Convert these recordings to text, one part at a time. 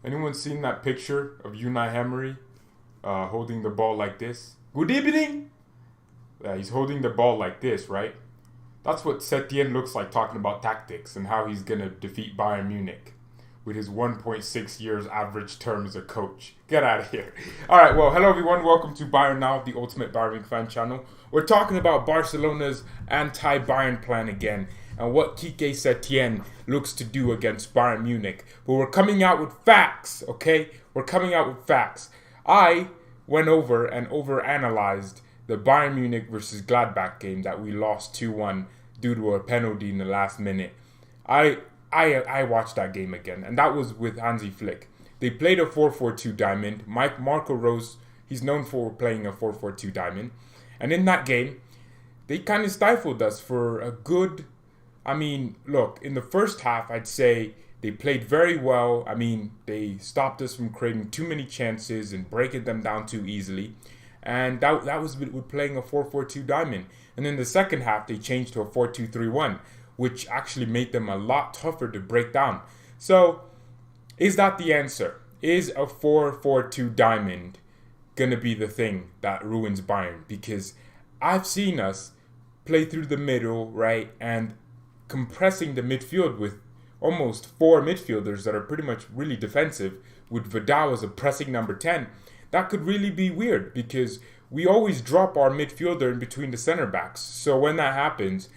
Anyone seen that picture of Unai Emery holding the ball like this? Good evening. Yeah, he's holding the ball like this, right? That's what Setién looks like talking about tactics and how he's gonna defeat Bayern Munich with his 1.6 years average term as a coach. Get out of here. All right, well, hello everyone. Welcome to BayernNow, the ultimate Bayern Munich fan channel. We're talking about Barcelona's anti-Bayern plan again and what Quique Setién looks to do against Bayern Munich. But we're coming out with facts, okay? We're coming out with facts. I went over and overanalyzed the Bayern Munich versus Gladbach game that we lost 2-1 due to a penalty in the last minute. I watched that game again, and that was with Hansi Flick. They played a 4-4-2 diamond. Marco Rose, he's known for playing a 4-4-2 diamond. And in that game, they kind of stifled us for a good... look, in the first half, I'd say they played very well. They stopped us from creating too many chances and breaking them down too easily. And that was with playing a 4-4-2 diamond. And in the second half, they changed to a 4-2-3-1, which actually made them a lot tougher to break down. So, is that the answer? Is a 4-4-2 diamond going to be the thing that ruins Bayern? Because I've seen us play through the middle, right, and compressing the midfield with almost four midfielders that are pretty much really defensive, with Vidal as a pressing number 10. That could really be weird because we always drop our midfielder in between the center backs. So when that happens,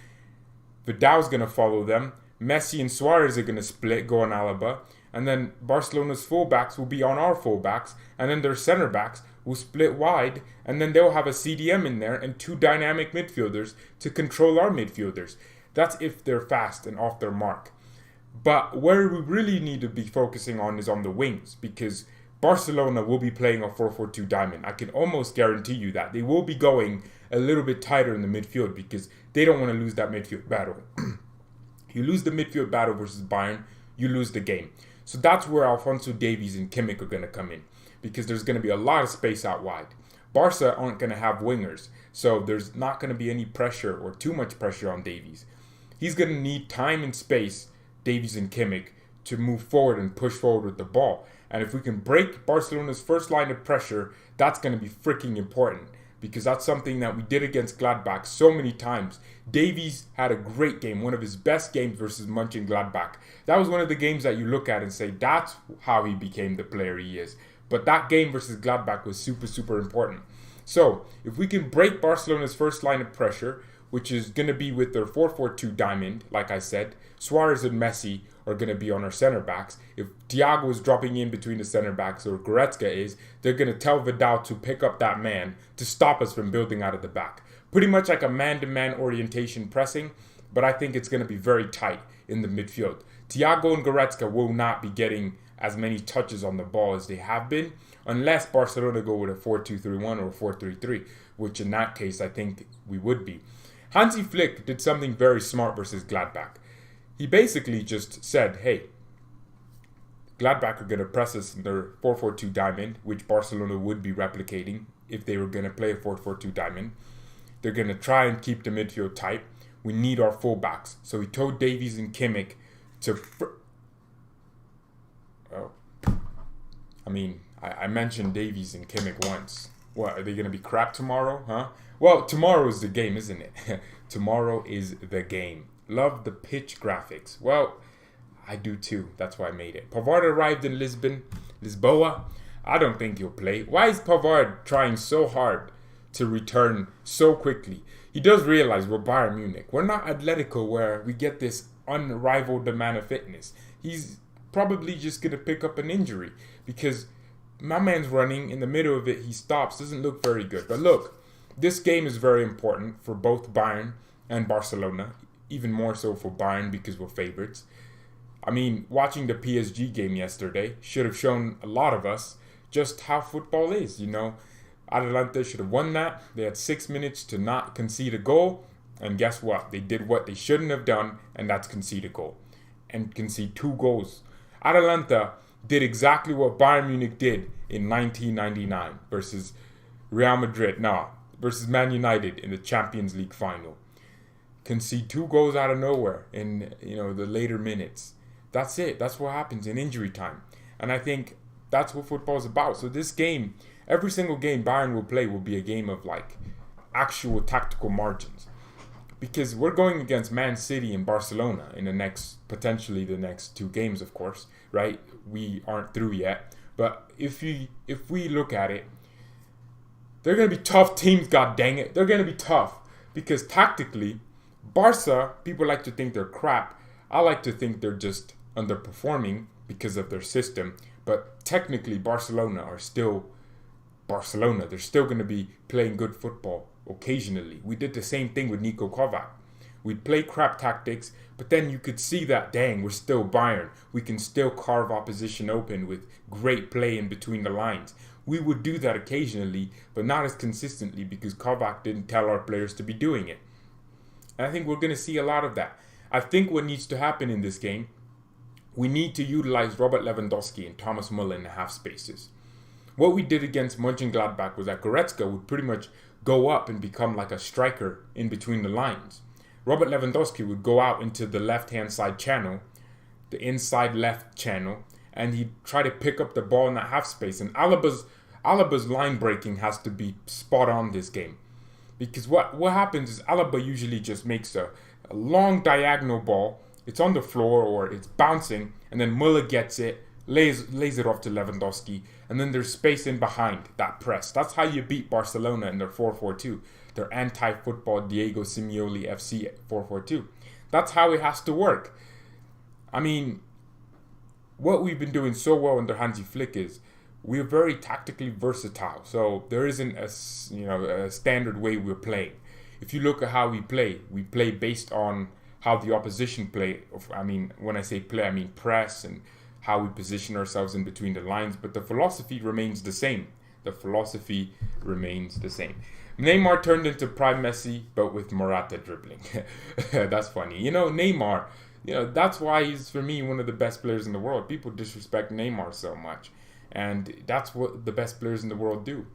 Vidal's going to follow them. Messi and Suarez are going to split, go on Alaba. And then Barcelona's fullbacks will be on our fullbacks. And then their center backs will split wide. And then they'll have a CDM in there and two dynamic midfielders to control our midfielders. That's if they're fast and off their mark. But where we really need to be focusing on is on the wings, because Barcelona will be playing a 4-4-2 diamond. I can almost guarantee you that. They will be going a little bit tighter in the midfield because they don't want to lose that midfield battle. You lose the midfield battle versus Bayern, you lose the game. So that's where Alphonso Davies and Kimmich are going to come in, because there's going to be a lot of space out wide. Barca aren't going to have wingers, so there's not going to be any pressure or too much pressure on Davies. He's going to need time and space, Davies and Kimmich, to move forward and push forward with the ball. And if we can break Barcelona's first line of pressure, that's going to be freaking important, because that's something that we did against Gladbach so many times. Davies had a great game, one of his best games versus Mönchengladbach. That was one of the games that you look at and say, that's how he became the player he is. But that game versus Gladbach was super, super important. So, if we can break Barcelona's first line of pressure, which is going to be with their 4-4-2 diamond, like I said, Suarez and Messi are going to be on our center backs. If Thiago is dropping in between the center backs, or Goretzka is, they're going to tell Vidal to pick up that man to stop us from building out of the back. Pretty much like a man-to-man orientation pressing, but I think it's going to be very tight in the midfield. Thiago and Goretzka will not be getting as many touches on the ball as they have been, unless Barcelona go with a 4-2-3-1 or a 4-3-3, which in that case I think we would be. Hansi Flick did something very smart versus Gladbach. He basically just said, hey, Gladbach are going to press us in their 4-4-2 diamond, which Barcelona would be replicating if they were going to play a 4-4-2 diamond. They're going to try and keep the midfield tight. We need our fullbacks. So he told Davies and Kimmich to... I mentioned Davies and Kimmich once. What, are they going to be crap tomorrow, huh? Well, tomorrow is the game, isn't it? Tomorrow is the game. Love the pitch graphics. Well, I do too. That's why I made it. Pavard arrived in Lisboa. I don't think he'll play. Why is Pavard trying so hard to return so quickly? He does realize we're Bayern Munich. We're not Atletico where we get this unrivaled amount of fitness. He's probably just going to pick up an injury because my man's running in the middle of it. He stops. Doesn't look very good. But look, this game is very important for both Bayern and Barcelona. Even more so for Bayern because we're favorites. Watching the PSG game yesterday should have shown a lot of us just how football is, Atalanta should have won that. They had 6 minutes to not concede a goal. And guess what? They did what they shouldn't have done, and that's concede a goal. And concede 2 goals. Atalanta did exactly what Bayern Munich did in 1999 versus versus Man United in the Champions League final. Concede 2 goals out of nowhere in the later minutes. That's it. That's what happens in injury time. And I think that's what football is about. So this game, every single game Bayern will play will be a game of like actual tactical margins. Because we're going against Man City and Barcelona in potentially the next 2 games, of course, right? We aren't through yet. But if we look at it, they're going to be tough teams, god dang it. They're going to be tough. Because tactically, Barca, people like to think they're crap. I like to think they're just underperforming because of their system. But technically, Barcelona are still Barcelona. They're still going to be playing good football occasionally. We did the same thing with Niko Kovac. We'd play crap tactics, but then you could see that, dang, we're still Bayern. We can still carve opposition open with great play in between the lines. We would do that occasionally, but not as consistently because Kovac didn't tell our players to be doing it. And I think we're going to see a lot of that. I think what needs to happen in this game, we need to utilize Robert Lewandowski and Thomas Muller in the half spaces. What we did against Mönchengladbach was that Goretzka would pretty much go up and become like a striker in between the lines. Robert Lewandowski would go out into the left-hand side channel, the inside left channel, and he'd try to pick up the ball in that half space. And Alaba's line breaking has to be spot on this game. Because what happens is Alaba usually just makes a long diagonal ball. It's on the floor or it's bouncing, and then Muller gets it, lays it off to Lewandowski, and then there's space in behind that press. That's how you beat Barcelona in their 4-4-2. Their anti-football Diego Simeone FC 4-4-2. That's how it has to work. I mean, what we've been doing so well under Hansi Flick is we're very tactically versatile. So there isn't a standard way we're playing. If you look at how we play based on how the opposition play. I mean, when I say play, I mean press and how we position ourselves in between the lines. But the philosophy remains the same. Neymar turned into prime Messi, but with Morata dribbling. That's funny. Neymar, that's why he's, for me, one of the best players in the world. People disrespect Neymar so much. And that's what the best players in the world do.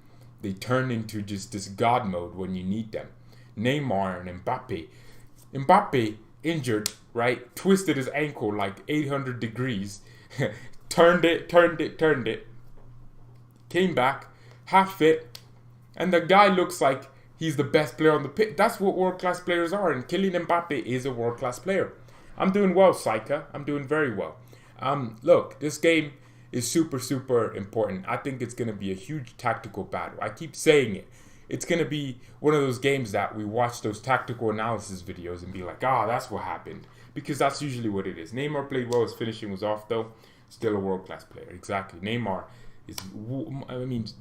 They turn into just this God mode when you need them. Neymar and Mbappe. Mbappe, injured, right? Twisted his ankle like 800 degrees. turned it. Came back, half fit. And the guy looks like he's the best player on the pitch. That's what world-class players are. And Kylian Mbappe is a world-class player. I'm doing well, Saika. I'm doing very well. Look, this game is super, super important. I think it's going to be a huge tactical battle. I keep saying it. It's going to be one of those games that we watch those tactical analysis videos and be like, that's what happened. Because that's usually what it is. Neymar played well. His finishing was off, though. Still a world-class player. Exactly. Neymar is...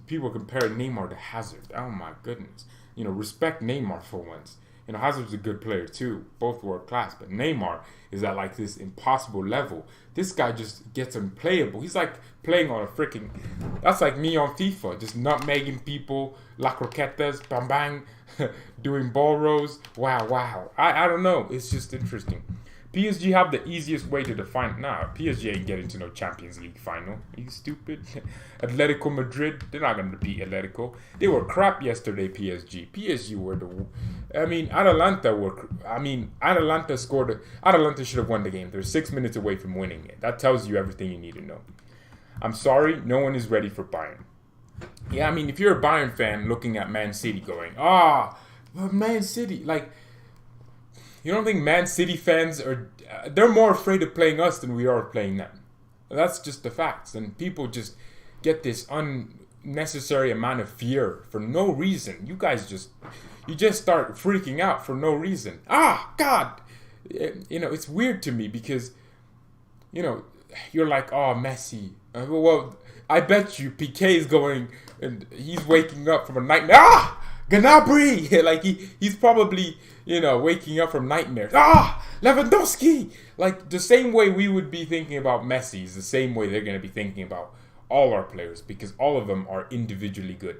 people compare Neymar to Hazard. Oh, my goodness. Respect Neymar for once. Hazard's a good player, too. Both world-class. But Neymar is at, like, this impossible level. This guy just gets unplayable. He's like playing on a freaking... That's like me on FIFA. Just nutmegging people. La croquetas. Bang, bang. Doing ball rows. Wow. I don't know. It's just interesting. PSG have the easiest way to define... Nah, PSG ain't getting to no Champions League final. Are you stupid? Atletico Madrid, they're not going to beat Atletico. They were crap yesterday, PSG. PSG were the... Atalanta scored... Atalanta should have won the game. They're 6 minutes away from winning it. That tells you everything you need to know. I'm sorry, no one is ready for Bayern. Yeah, if you're a Bayern fan looking at Man City going, but Man City, like... You don't think Man City fans are... they're more afraid of playing us than we are of playing them. That's just the facts. And people just get this unnecessary amount of fear for no reason. You guys just start freaking out for no reason. God! It's weird to me because, you're like, Messi. Well, I bet you Piqué is going... and he's waking up from a nightmare. Gnabry! Like, he's probably, waking up from nightmares. Lewandowski! Like, the same way we would be thinking about Messi is the same way they're going to be thinking about all our players because all of them are individually good.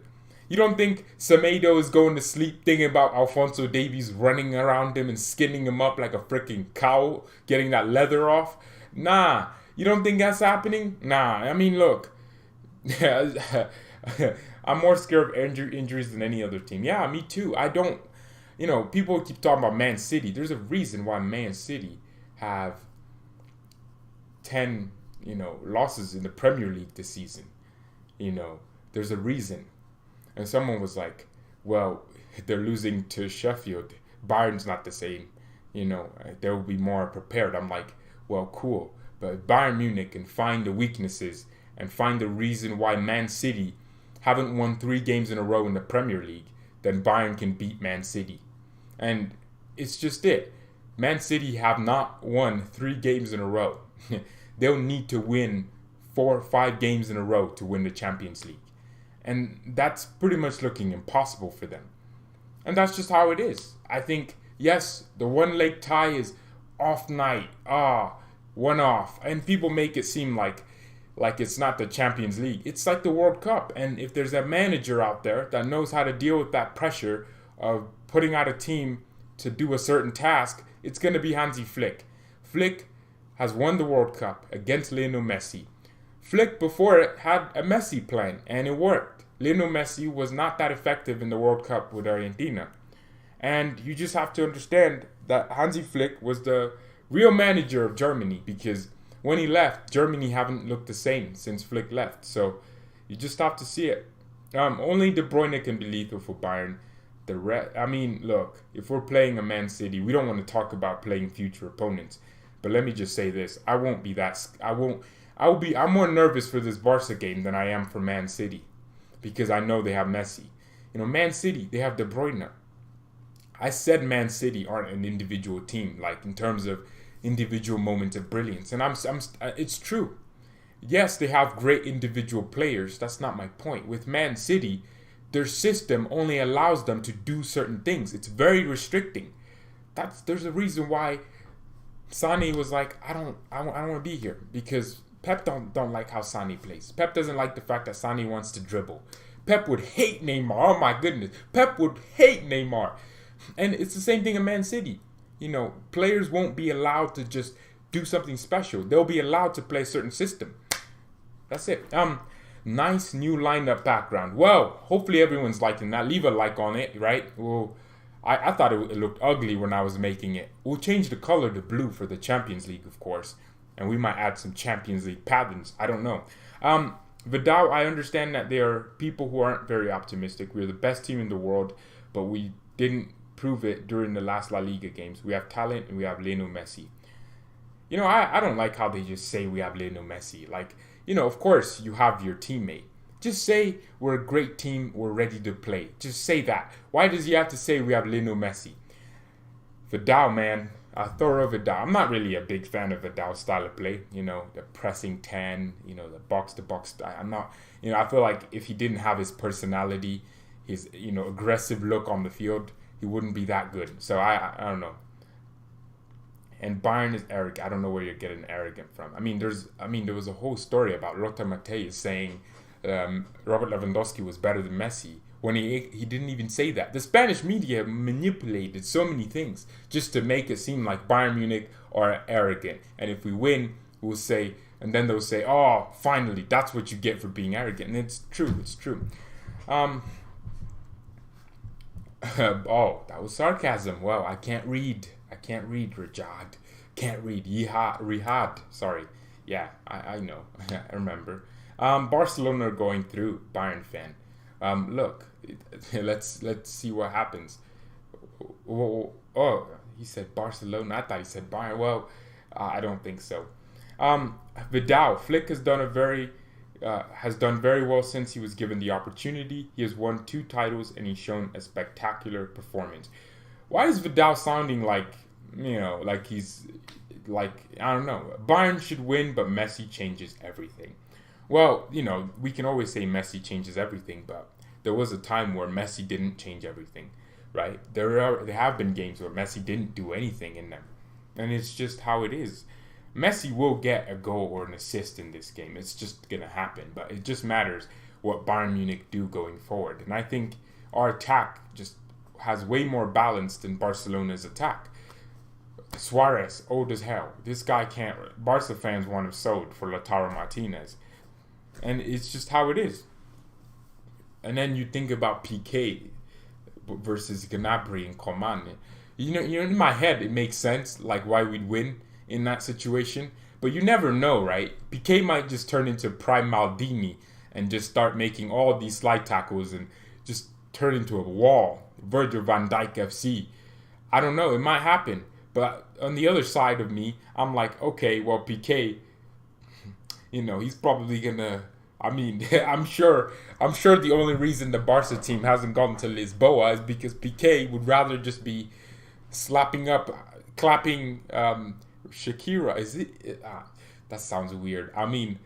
You don't think Semedo is going to sleep thinking about Alphonso Davies running around him and skinning him up like a freaking cow, getting that leather off? Nah. You don't think that's happening? Nah. Look. I'm more scared of injuries than any other team. Yeah, me too. I don't... people keep talking about Man City. There's a reason why Man City have 10 losses in the Premier League this season. There's a reason. And someone was like, well, they're losing to Sheffield. Bayern's not the same. They will be more prepared. I'm like, well, cool. But if Bayern Munich can find the weaknesses and find the reason why Man City haven't won 3 games in a row in the Premier League, then Bayern can beat Man City. And it's just it. Man City have not won 3 games in a row. They'll need to win 4 or 5 games in a row to win the Champions League. And that's pretty much looking impossible for them. And that's just how it is. I think, yes, the one leg tie is off night. One off. And people make it seem like it's not the Champions League. It's like the World Cup. And if there's a manager out there that knows how to deal with that pressure of putting out a team to do a certain task, it's going to be Hansi Flick. Flick has won the World Cup against Lionel Messi. Flick before it had a Messi plan, and it worked. Lionel Messi was not that effective in the World Cup with Argentina. And you just have to understand that Hansi Flick was the real manager of Germany, because when he left, Germany haven't looked the same since Flick left. So you just have to see it. Only De Bruyne can be lethal for Bayern. Look, if we're playing a Man City, we don't want to talk about playing future opponents. But let me just say this: I'm more nervous for this Barca game than I am for Man City, because I know they have Messi. Man City, they have De Bruyne. I said Man City aren't an individual team, like in terms of individual moments of brilliance, and it's true. Yes, they have great individual players. That's not my point. With Man City, their system only allows them to do certain things. It's very restricting. There's a reason why Sane was like, I don't want to be here, because Pep don't like how Sane plays. Pep doesn't like the fact that Sane wants to dribble. Pep would hate Neymar. Oh my goodness. Pep would hate Neymar. And it's the same thing in Man City. Players won't be allowed to just do something special. They'll be allowed to play a certain system. That's it. Nice new lineup background. Well, hopefully everyone's liking that. Leave a like on it, right? Well, I thought it looked ugly when I was making it. We'll change the color to blue for the Champions League, of course. And we might add some Champions League patterns. I don't know. Vidal, I understand that there are people who aren't very optimistic. We're the best team in the world, but we didn't prove it during the last La Liga games. We have talent and we have Lionel Messi. I don't like how they just say we have Lionel Messi. Of course you have your teammate. Just say we're a great team, we're ready to play. Just say that. Why does he have to say we have Lionel Messi? Vidal, man. Thorough Vidal. I'm not really a big fan of Vidal's style of play. The pressing 10, the box-to-box style. I'm not, I feel like if he didn't have his personality, his, aggressive look on the field, he wouldn't be that good. So I don't know. And Bayern is arrogant. I don't know where you're getting arrogant from. There was a whole story about Lothar Matthäus saying Robert Lewandowski was better than Messi, when he didn't even say that. The Spanish media manipulated so many things just to make it seem like Bayern Munich are arrogant. And if we win, we'll say, and then they'll say, oh, finally, that's what you get for being arrogant. And it's true. Oh, that was sarcasm. Well, I can't read, Rajad. Can't read. Rihad. Sorry. Yeah, I know. I remember. Barcelona are going through. Bayern fan. Look, let's see what happens. Oh, he said Barcelona. I thought he said Bayern. Well, I don't think so. Vidal. Flick has done very well since he was given the opportunity. He has won 2 titles and he's shown a spectacular performance. Why is Vidal sounding like he's like, I don't know. Bayern should win, but Messi changes everything. Well, we can always say Messi changes everything, but there was a time where Messi didn't change everything, right? There have been games where Messi didn't do anything in them, and it's just how it is. Messi will get a goal or an assist in this game. It's just gonna happen, but it just matters what Bayern Munich do going forward. And I think our attack just has way more balance than Barcelona's attack. Suarez, old as hell. This guy can't. Barca fans want him sold for Lautaro Martinez. And it's just how it is. And then you think about Piqué versus Gnabry and Coman. In my head, it makes sense, like why we'd win in that situation. But you never know, right? Piqué might just turn into Prime Maldini and just start making all these slide tackles and just turn into a wall. Virgil van Dijk FC. I don't know. It might happen. But on the other side of me, I'm like, okay, well, Piqué, he's probably gonna. I mean, I'm sure the only reason the Barca team hasn't gone to Lisboa is because Piqué would rather just be clapping Shakira. Is it? That sounds weird. I mean,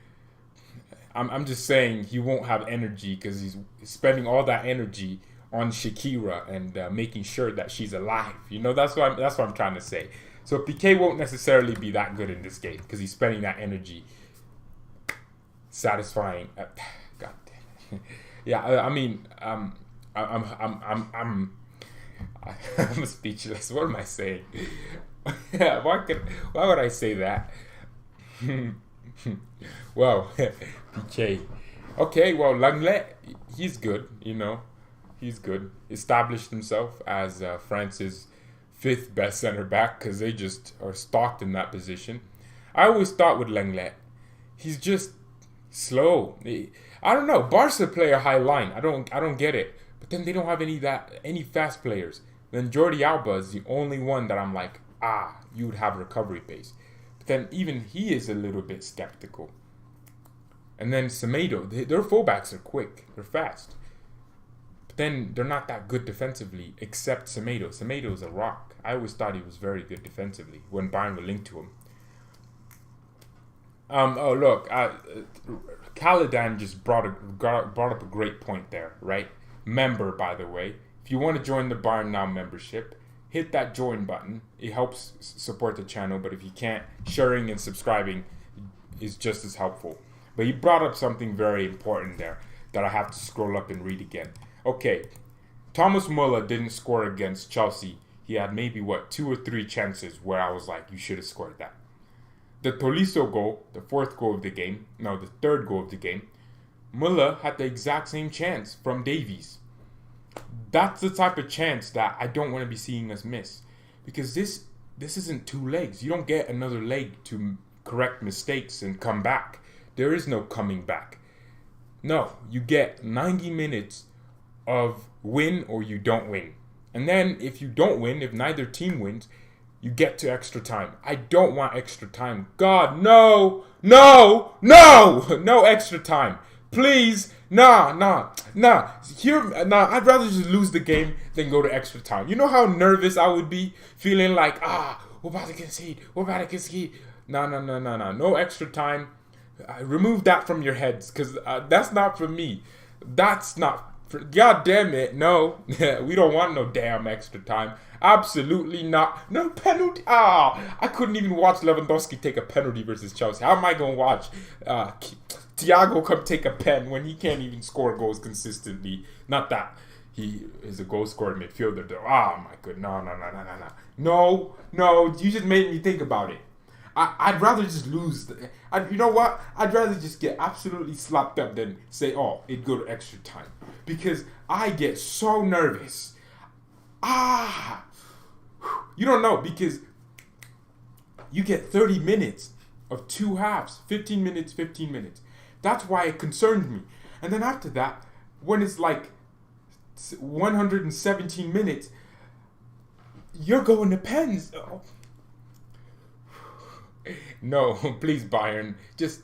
I'm just saying he won't have energy because he's spending all that energy on Shakira and making sure that she's alive. That's what I'm trying to say. So Piqué won't necessarily be that good in this game because he's spending that energy satisfying. God damn it. Yeah, I'm speechless. What am I saying? Why would I say that? Well, Piqué. Okay, well, Lenglet, he's good. He's good. Established himself as France's 5th best center back because they just are stocked in that position. I always thought with Lenglet, he's just slow. I don't know. Barca play a high line. I don't get it. But then they don't have any fast players. Then Jordi Alba is the only one that I'm like, you would have recovery pace. But then even he is a little bit skeptical. And then Semedo, their fullbacks are quick. They're fast. But then they're not that good defensively, except Semedo. Semedo is a rock. I always thought he was very good defensively when Bayern were linked to him. Caladan just brought up a great point there, right? Member, by the way. If you want to join the BayernNow membership, hit that join button. It helps support the channel, but if you can't, sharing and subscribing is just as helpful. But he brought up something very important there that I have to scroll up and read again. Okay, Thomas Müller didn't score against Chelsea. He had maybe, 2 or 3 chances where I was like, you should have scored that. The Tolisso goal, the 4th goal of the game, no, the 3rd goal of the game, Müller had the exact same chance from Davies. That's the type of chance that I don't want to be seeing us miss. Because this isn't 2 legs. You don't get another leg to correct mistakes and come back. There is no coming back. No, you get 90 minutes of win or you don't win. And then if you don't win, if neither team wins, you get to extra time. I don't want extra time. God, no extra time. Please, nah. I'd rather just lose the game than go to extra time. You know how nervous I would be? Feeling like, we're about to concede. No extra time. Remove that from your heads, because that's not for me. That's not God damn it, no. We don't want no damn extra time. Absolutely not. No penalty. I couldn't even watch Lewandowski take a penalty versus Chelsea. How am I going to watch Thiago come take a pen when he can't even score goals consistently? Not that he is a goal scoring midfielder, though. Oh, my God. No. You just made me think about it. I'd rather just lose. You know what? I'd rather just get absolutely slapped up than say, it'd go to extra time. Because I get so nervous. You don't know, because you get 30 minutes of 2 halves. 15 minutes. That's why it concerned me. And then after that, when it's like 117 minutes, you're going to pens. No, please, Bayern. Just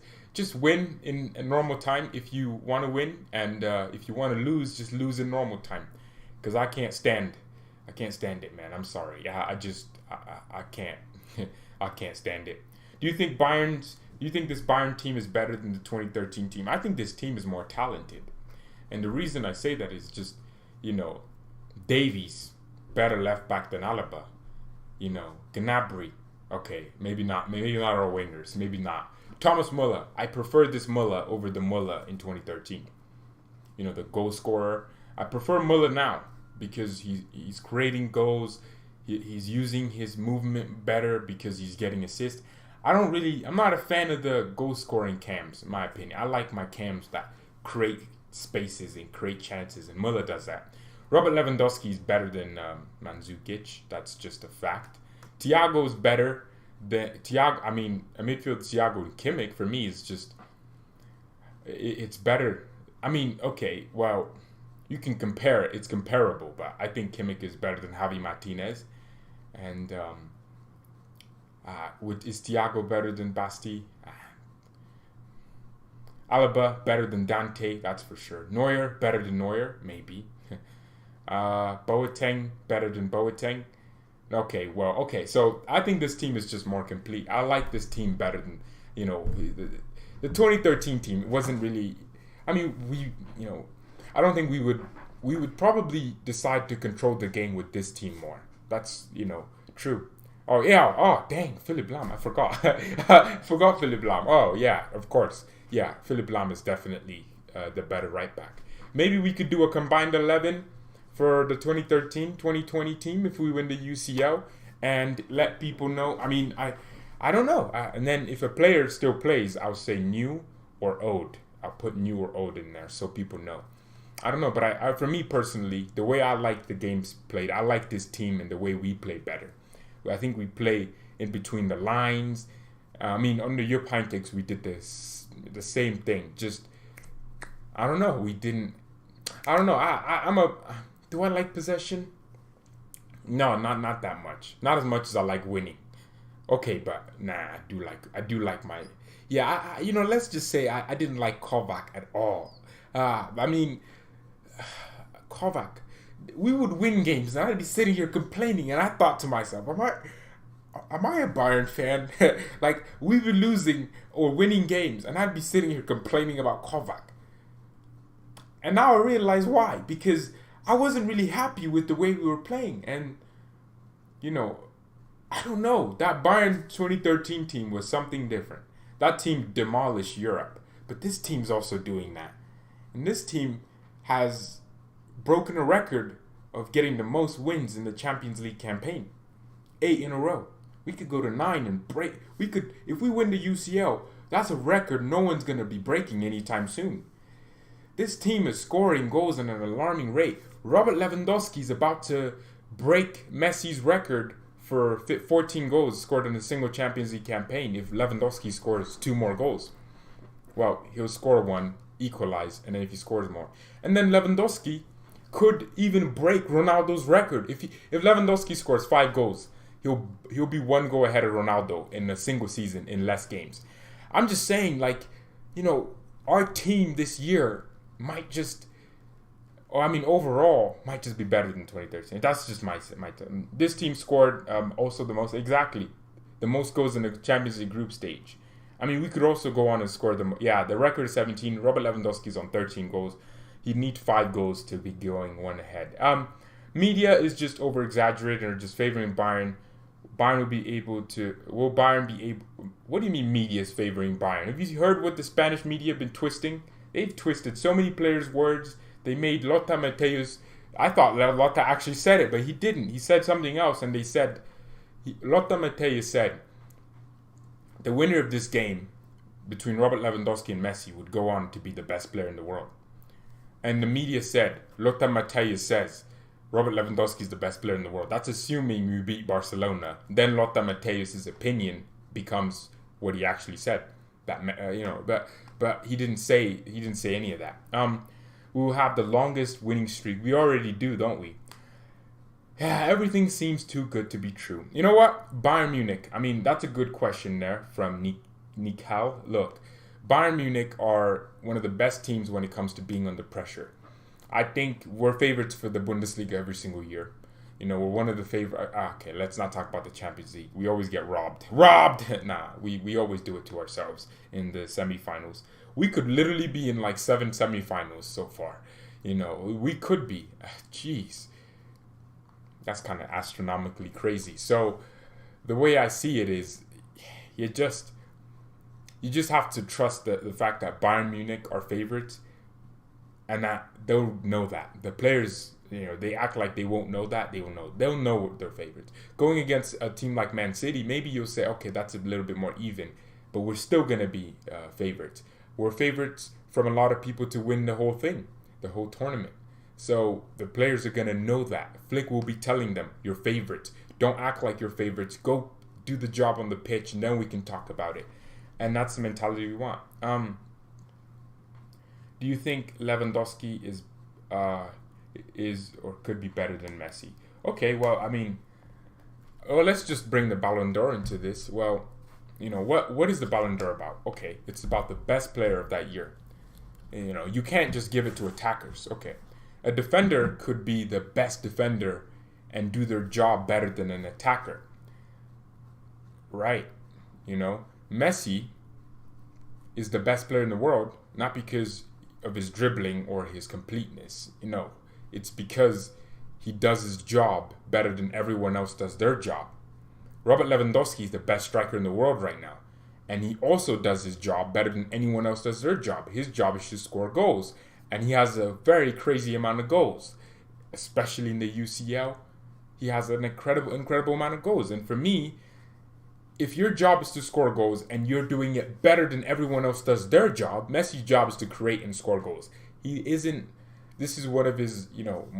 win in a normal time if you want to win, and if you want to lose, just lose in normal time. Because I can't stand it, man. I'm sorry. I can't. I can't stand it. Do you think this Bayern team is better than the 2013 team? I think this team is more talented, and the reason I say that is just, Davies, better left back than Alaba. Gnabry. Okay, maybe not our wingers. Maybe not. Thomas Müller. I prefer this Müller over the Müller in 2013. The goal scorer. I prefer Müller now because he's creating goals. He's using his movement better because he's getting assists. I'm not a fan of the goal scoring cams, in my opinion. I like my cams that create spaces and create chances, and Müller does that. Robert Lewandowski is better than Mandzukic. That's just a fact. Thiago's better, the Thiago, I mean, a midfield Thiago and Kimmich for me is just it's better. I mean, okay, well, you can compare it. It's comparable, but I think Kimmich is better than Javi Martinez. And is Thiago better than Basti? Alaba better than Dante, that's for sure. Neuer better than Neuer, maybe. Boateng better than Boateng. Okay, so I think this team is just more complete. I like this team better than, the 2013 team. It wasn't really, I mean, I don't think we would probably decide to control the game with this team more. That's, true. Oh, yeah, oh, dang, Philipp Lahm, I forgot. Forgot Philipp Lahm. Oh, yeah, of course. Yeah, Philipp Lahm is definitely the better right back. Maybe we could do a combined 11 for the 2013-2020 team if we win the UCL and let people know. I mean, I don't know. And then if a player still plays, I'll say new or old. I'll put new or old in there so people know. I don't know, but I for me personally, the way I like the games played, I like this team and the way we play better. I think we play in between the lines. I mean, under your Pintex, we did the same thing. Just, I don't know. We didn't. I don't know. Do I like possession? No, not that much. Not as much as I like winning. Okay, but nah, I do like my. Yeah, let's just say I didn't like Kovac at all. I mean, Kovac. We would win games, and I'd be sitting here complaining, and I thought to myself, am I a Bayern fan? Like, we were losing or winning games, and I'd be sitting here complaining about Kovac. And now I realize why. Because I wasn't really happy with the way we were playing. And, I don't know. That Bayern 2013 team was something different. That team demolished Europe. But this team's also doing that. And this team has broken a record of getting the most wins in the Champions League campaign. 8 in a row. We could go to 9 and break. If we win the UCL, that's a record no one's going to be breaking anytime soon. This team is scoring goals at an alarming rate. Robert Lewandowski is about to break Messi's record for 14 goals scored in a single Champions League campaign if Lewandowski scores 2 more goals. Well, he'll score 1, equalize, and then if he scores more. And then Lewandowski could even break Ronaldo's record. If Lewandowski scores 5 goals, he'll be 1 goal ahead of Ronaldo in a single season in less games. I'm just saying, our team this year might just, overall, might just be better than 2013. That's just my this team scored also the most goals in the Champions League group stage. I mean, we could also go on and score the record is 17. Robert Lewandowski's on 13 goals. He'd need 5 goals to be going 1 ahead. Media is just over-exaggerating or just favoring Bayern. Will Bayern be able... What do you mean media is favoring Bayern? Have you heard what the Spanish media have been twisting? They've twisted so many players' words. They made Lothar Matthäus... I thought Lothar actually said it, but he didn't. He said something else, and they said... Lothar Matthäus said, the winner of this game between Robert Lewandowski and Messi would go on to be the best player in the world. And the media said, Lothar Matthäus says, Robert Lewandowski is the best player in the world. That's assuming we beat Barcelona. Then Lothar Matthäus' opinion becomes what he actually said. But he didn't say any of that. We will have the longest winning streak. We already do, don't we? Yeah, everything seems too good to be true. You know what? Bayern Munich. I mean, that's a good question there from Nikal. Look, Bayern Munich are one of the best teams when it comes to being under pressure. I think we're favorites for the Bundesliga every single year. We're one of the favorite. Okay, let's not talk about the Champions League. We always get robbed. Nah, we always do it to ourselves in the semifinals. We could literally be in 7 semifinals so far. We could be. Jeez. That's kind of astronomically crazy. So the way I see it is you just have to trust the fact that Bayern Munich are favorites and that they'll know that. The players, they act like they won't know that. They'll know they're favorites. Going against a team like Man City, maybe you'll say, okay, that's a little bit more even, but we're still going to be favorites. We're favorites from a lot of people to win the whole thing, the whole tournament. So the players are going to know that. Flick will be telling them, you're favorites. Don't act like you're favorites. Go do the job on the pitch, and then we can talk about it. And that's the mentality we want. Do you think Lewandowski is or could be better than Messi? Okay, well, I mean, let's just bring the Ballon d'Or into this. Well, what is the Ballon d'Or about? Okay, it's about the best player of that year. You can't just give it to attackers. Okay, a defender could be the best defender and do their job better than an attacker. Right. Messi is the best player in the world, not because of his dribbling or his completeness. It's because he does his job better than everyone else does their job. Robert Lewandowski is the best striker in the world right now, and he also does his job better than anyone else does their job. His job is to score goals, and he has a very crazy amount of goals, especially in the UCL. He has an incredible amount of goals, and for me, if your job is to score goals and you're doing it better than everyone else does their job, Messi's job is to create and score goals. This is one of his,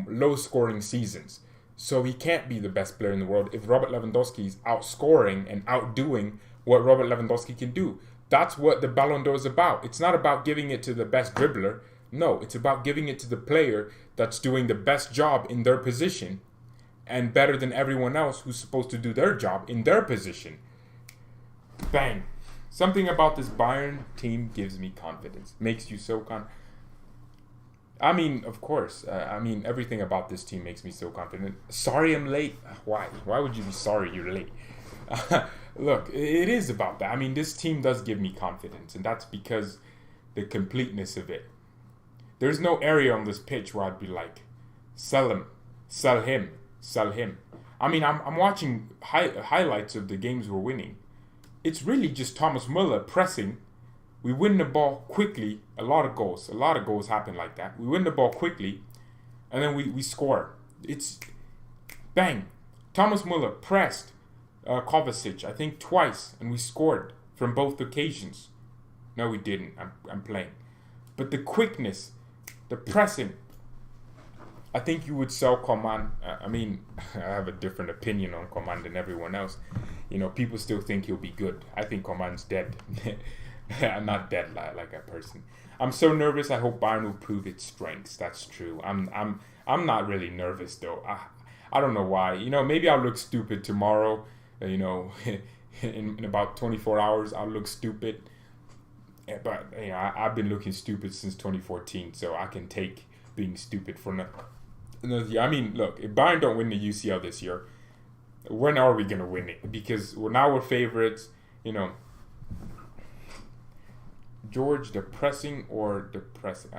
low scoring seasons. So he can't be the best player in the world if Robert Lewandowski is outscoring and outdoing what Robert Lewandowski can do. That's what the Ballon d'Or is about. It's not about giving it to the best dribbler. No, it's about giving it to the player that's doing the best job in their position and better than everyone else who's supposed to do their job in their position. Bang. Something about this Bayern team gives me confidence. Makes you so I mean, of course. Everything about this team makes me so confident. Sorry I'm late. Why? Why would you be sorry you're late? Look, it is about that. This team does give me confidence, and that's because the completeness of it. There's no area on this pitch where I'd be like, sell him, sell him, sell him. I'm watching highlights of the games we're winning. It's really just Thomas Müller pressing. We win the ball quickly. A lot of goals happen like that. We win the ball quickly, and then we score. It's bang. Thomas Müller pressed Kovacic, I think twice, and we scored from both occasions. No, we didn't. I'm playing. But the quickness, the pressing, I think you would sell Coman. I have a different opinion on Coman than everyone else. People still think he'll be good. I think Coman's dead. I'm not dead like a person. I'm so nervous. I hope Bayern will prove its strengths. That's true. I'm not really nervous though. I don't know why. Maybe I'll look stupid tomorrow. In about 24 hours I'll look stupid. But I've been looking stupid since 2014, so I can take being stupid for another year. Look, if Bayern don't win the UCL this year, when are we gonna win it? Because now we're favorites. George, depressing or depressing?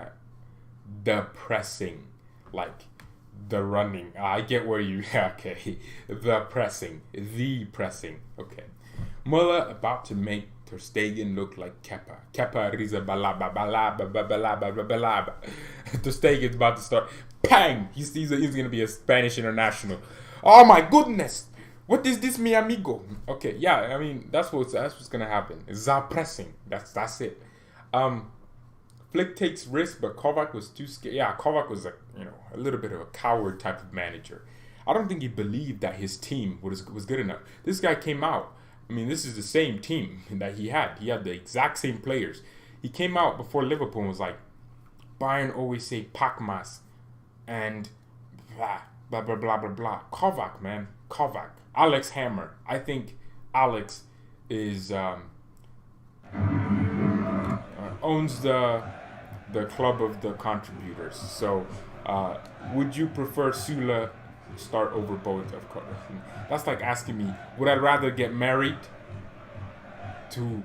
Depressing, like the running. I get where you. Okay, the pressing. Okay, Muller about to make Ter Stegen look like Kepa. Kepa Riza balaba balaba balaba balaba. Ter Stegen's about to start. Bang! He's gonna be a Spanish international. Oh my goodness! What is this, mi amigo? Okay, yeah, that's what's gonna happen. Pressing. That's it. Flick takes risks, but Kovac was too scared. Yeah, Kovac was a little bit of a coward type of manager. I don't think he believed that his team was good enough. This guy came out. This is the same team that he had. He had the exact same players. He came out before Liverpool and was like, Bayern always say Pakmas and blah, blah, blah, blah, blah, blah. Kovac, man. Kovac. Alex Hammer. I think Alex is owns the club of the contributors. So, would you prefer Sula start over both? Of course. That's like asking me, would I rather get married to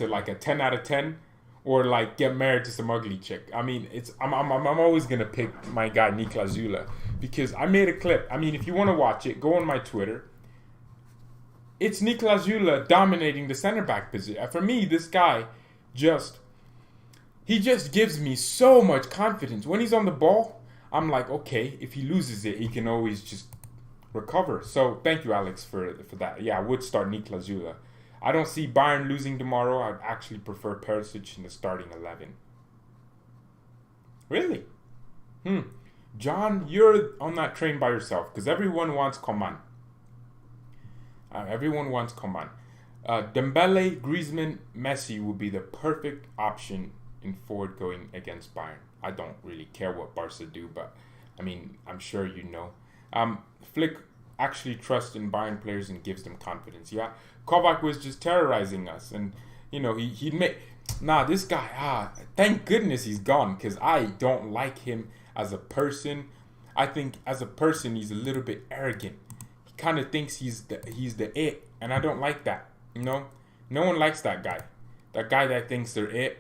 like a 10 out of 10 or like get married to some ugly chick? I'm always gonna pick my guy Niklas Zula because I made a clip. If you want to watch it, go on my Twitter. It's Niklas Zula dominating the center back position. For me, this guy he just gives me so much confidence. When he's on the ball, I'm like, okay, if he loses it, he can always just recover. So thank you, Alex, for that. Yeah, I would start Niklas Zula. I don't see Bayern losing tomorrow. I'd actually prefer Perisic in the starting 11. Really? John, you're on that train by yourself because everyone wants Coman. Everyone wants Coman. Dembele, Griezmann, Messi would be the perfect option in forward going against Bayern. I don't really care what Barca do, but I mean, I'm sure you know. Flick actually trusts in Bayern players and gives them confidence. Yeah, Kovac was just terrorizing us, and you know he'd make. Nah, this guy. Thank goodness he's gone, because I don't like him as a person. I think as a person he's a little bit arrogant. He kind of thinks he's the it, and I don't like that. You know, no one likes that guy. That guy that thinks they're it.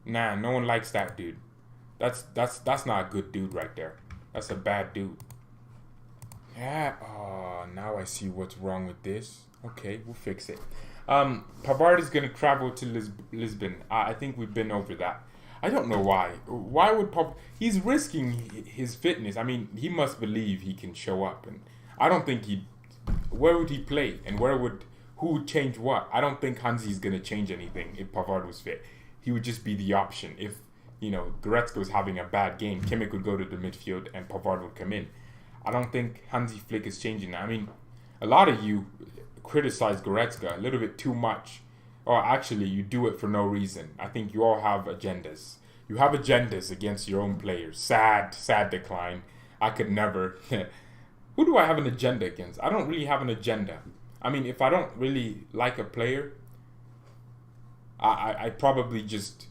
Nah, no one likes that dude. That's not a good dude right there. That's a bad dude. Yeah. Oh, now I see what's wrong with this. Okay, we'll fix it. Pavard is gonna travel to Lisbon. I think we've been over that. I don't know why. Why would He's risking his fitness. I mean, he must believe he can show up, and I don't think he. Where would he play, and who would change what? I don't think Hansi's gonna change anything if Pavard was fit. He would just be the option. If Goretzka was having a bad game, Kimmich would go to the midfield and Pavard would come in. I don't think Hansi Flick is changing that. I mean, a lot of you criticize Goretzka a little bit too much. Or actually, you do it for no reason. I think you all have agendas. You have agendas against your own players. Sad decline. I could never. Who do I have an agenda against? I don't really have an agenda. I mean, if I don't really like a player, I probably just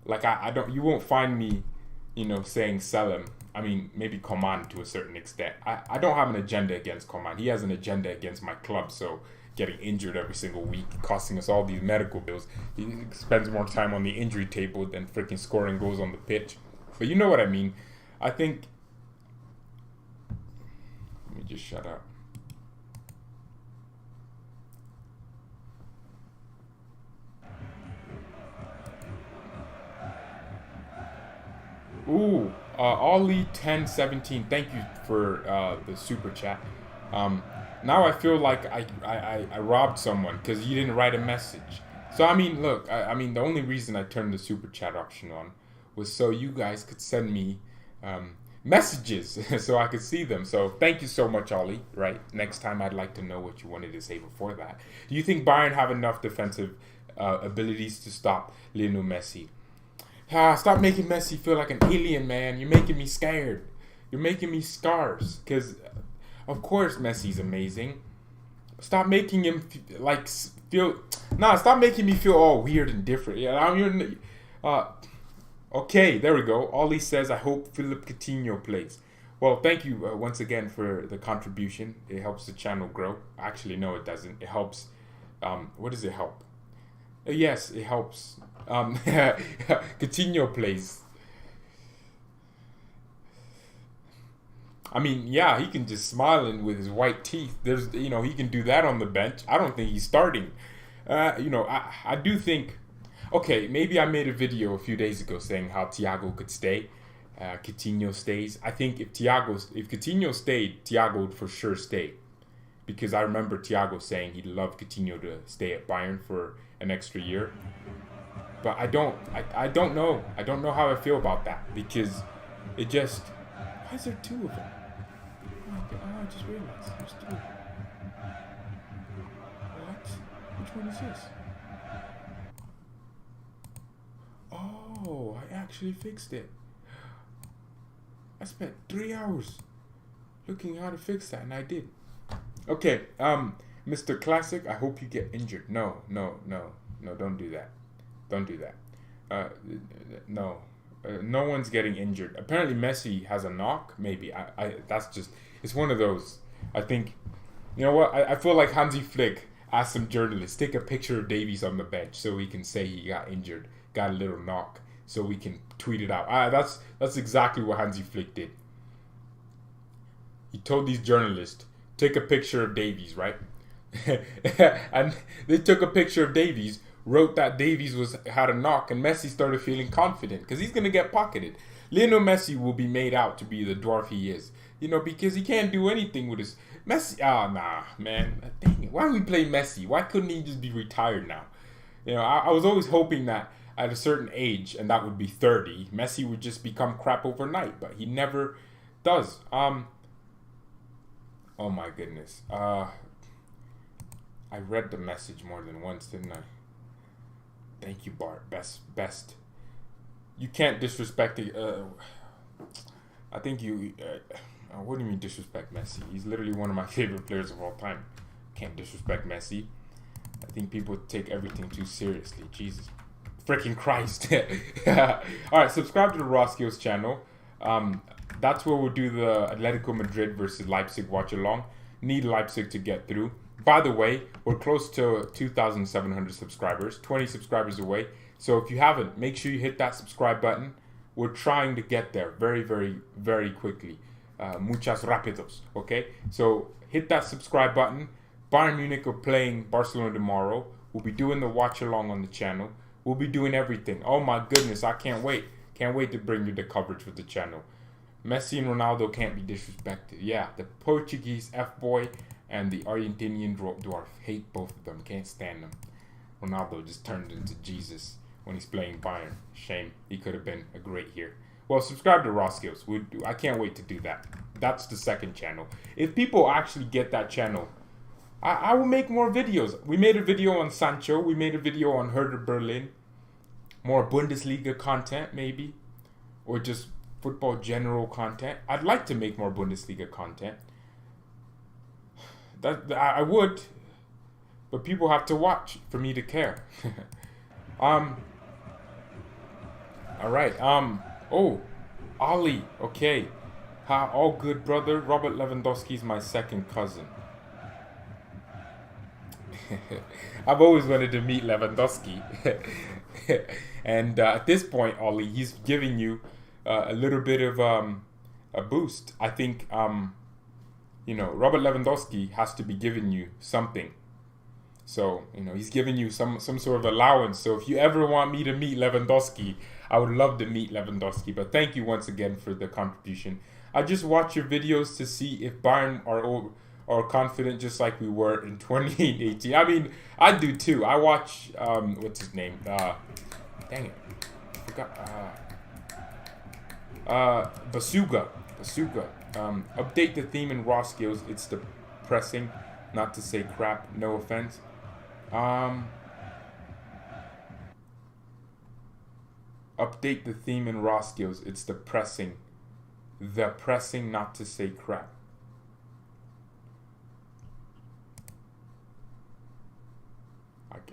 I don't. You won't find me, saying sell him. I mean, maybe Coman to a certain extent. I don't have an agenda against Coman. He has an agenda against my club. So getting injured every single week, costing us all these medical bills. He spends more time on the injury table than freaking scoring goals on the pitch. But you know what I mean. I think. Let me just shut up. Ooh, Ollie 1017. Thank you for the super chat. Now I feel like I robbed someone because you didn't write a message. So I mean, look, I mean the only reason I turned the super chat option on was so you guys could send me messages so I could see them. So thank you so much, Ollie. Right, next time I'd like to know what you wanted to say before that. Do you think Bayern have enough defensive abilities to stop Lionel Messi? Stop making Messi feel like an alien, man. You're making me scared. You're making me scars. Because, of course, Messi's amazing. Stop making him feel... stop making me feel all weird and different. Yeah, okay, there we go. Ollie says, I hope Philippe Coutinho plays. Well, thank you once again for the contribution. It helps the channel grow. Actually, no, it doesn't. It helps... what does it help? Yes, it helps... Coutinho plays. I mean, yeah, he can just smiling with his white teeth. There's, he can do that on the bench. I don't think he's starting. I do think. Okay, maybe I made a video a few days ago saying how Thiago could stay. Coutinho stays. I think if Coutinho stayed, Thiago would for sure stay, because I remember Thiago saying he'd love Coutinho to stay at Bayern for an extra year. But I don't know. I don't know how I feel about that, because it just... Why is there two of them? Oh, I just realized there's two of them. What? Which one is this? Oh, I actually fixed it. I spent 3 hours looking how to fix that, and I did. Okay, Mr. Classic, I hope you get injured. No, don't do that. Don't do that. No. No one's getting injured. Apparently Messi has a knock. Maybe. That's just... It's one of those. I think... You know what? I feel like Hansi Flick asked some journalists, take a picture of Davies on the bench so we can say he got injured. Got a little knock. So we can tweet it out. That's exactly what Hansi Flick did. He told these journalists, take a picture of Davies, right? And they took a picture of Davies, wrote that Davies had a knock, and Messi started feeling confident because he's going to get pocketed. Lionel Messi will be made out to be the dwarf he is, because he can't do anything with his... Messi, nah, man. Dang it. Why do we play Messi? Why couldn't he just be retired now? I was always hoping that at a certain age, and that would be 30, Messi would just become crap overnight, but he never does. Oh my goodness. I read the message more than once, didn't I? Thank you, Bart. Best. You can't disrespect the. I think you. What do you mean disrespect Messi? He's literally one of my favorite players of all time. Can't disrespect Messi. I think people take everything too seriously. Jesus. Freaking Christ. Alright, subscribe to the Raw Skills channel. That's where we'll do the Atletico Madrid versus Leipzig watch along. Need Leipzig to get through. By the way, we're close to 2,700 subscribers. 20 subscribers away. So if you haven't, make sure you hit that subscribe button. We're trying to get there very, very, very quickly. Muchas rapidos. Okay? So hit that subscribe button. Bayern Munich are playing Barcelona tomorrow. We'll be doing the watch along on the channel. We'll be doing everything. Oh my goodness, I can't wait. Can't wait to bring you the coverage with the channel. Messi and Ronaldo can't be disrespected. Yeah, the Portuguese F-boy and the Argentinian dwarf. Hate both of them. Can't stand them. Ronaldo just turned into Jesus when he's playing Bayern. Shame. He could have been a great here. Well, subscribe to Raw Skills. I can't wait to do that. That's the second channel. If people actually get that channel, I will make more videos. We made a video on Sancho. We made a video on Hertha Berlin. More Bundesliga content, maybe. Or just football general content. I'd like to make more Bundesliga content. I would. But people have to watch for me to care. Alright. Oh, Ali. Okay. All good, brother. Robert Lewandowski's my second cousin. I've always wanted to meet Lewandowski. And at this point, Ollie, he's giving you a little bit of a boost. I think, Robert Lewandowski has to be giving you something. So, he's giving you some sort of allowance. So if you ever want me to meet Lewandowski, I would love to meet Lewandowski. But thank you once again for the contribution. I just watch your videos to see if Bayern are confident just like we were in 2018. I mean, I do too. I watch, what's his name? Dang it. I forgot. Basuga. Update the theme in Raw Skills. It's depressing, not to say crap. No offense. Update the theme in Raw Skills. It's depressing. Pressing, not to say crap.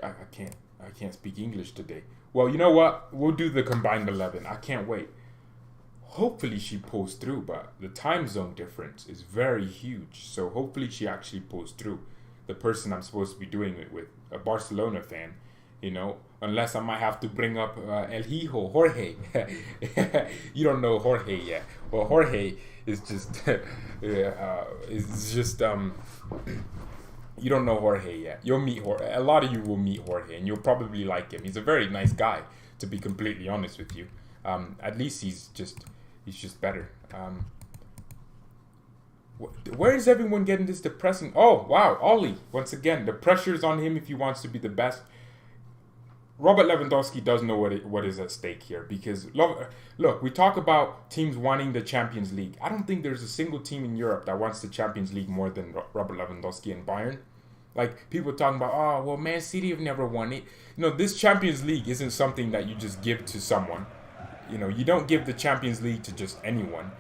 I can't speak English today. Well, you know what? We'll do the combined 11. I can't wait. Hopefully she pulls through, but the time zone difference is very huge. So hopefully she actually pulls through. The person I'm supposed to be doing it with, a Barcelona fan, unless I might have to bring up El Hijo, Jorge. You don't know Jorge yet. Well, Jorge is just, you don't know Jorge yet. You'll meet Jorge. A lot of you will meet Jorge, and you'll probably like him. He's a very nice guy, to be completely honest with you. At least he's just better. Where is everyone getting this depressing? Oh, wow, Ollie. Once again, the pressure's on him if he wants to be the best. Robert Lewandowski does know what is at stake here. Because, look, we talk about teams wanting the Champions League. I don't think there's a single team in Europe that wants the Champions League more than Robert Lewandowski and Bayern. Like, people talking about, oh, well, Man City have never won it. This Champions League isn't something that you just give to someone. You don't give the Champions League to just anyone.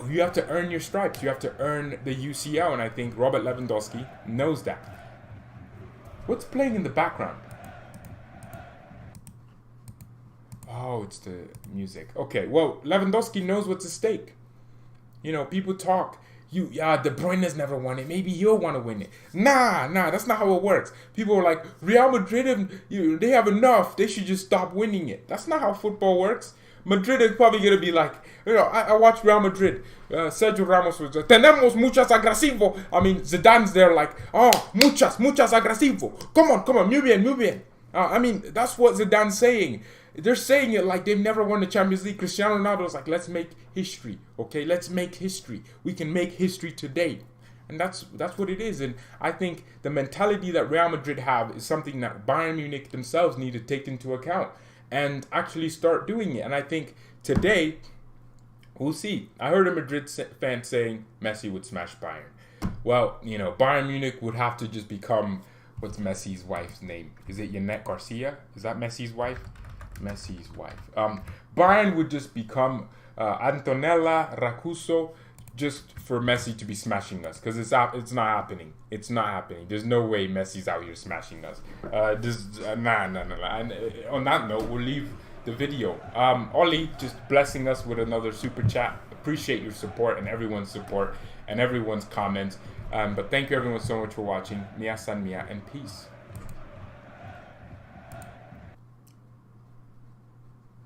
You have to earn your stripes. You have to earn the UCL, and I think Robert Lewandowski knows that. What's playing in the background? Oh, it's the music. Okay, well, Lewandowski knows what's at stake. People talk. De Bruyne has never won it. Maybe he'll want to win it. Nah, that's not how it works. People are like, Real Madrid, they have enough. They should just stop winning it. That's not how football works. Madrid is probably going to be like, I watch Real Madrid. Sergio Ramos was tenemos muchas agresivo. I mean, Zidane's there like, oh, muchas agresivo. Come on, muy bien. I mean, that's what Zidane's saying. They're saying it like they've never won the Champions League. Cristiano Ronaldo's like, let's make history, okay? Let's make history. We can make history today. And that's what it is. And I think the mentality that Real Madrid have is something that Bayern Munich themselves need to take into account and actually start doing it. And I think today, we'll see. I heard a Madrid fan saying Messi would smash Bayern. Well, Bayern Munich would have to just become What's Messi's wife's name? Is it Yannick Garcia? Is that Messi's wife? Messi's wife. Bayern would just become Antonella Racuso just for Messi to be smashing us, because it's not happening. It's not happening. There's no way Messi's out here smashing us. Nah. And on that note, we'll leave the video. Ollie just blessing us with another super chat. Appreciate your support and everyone's support and everyone's comments. But thank you everyone so much for watching. Mia san mia and peace.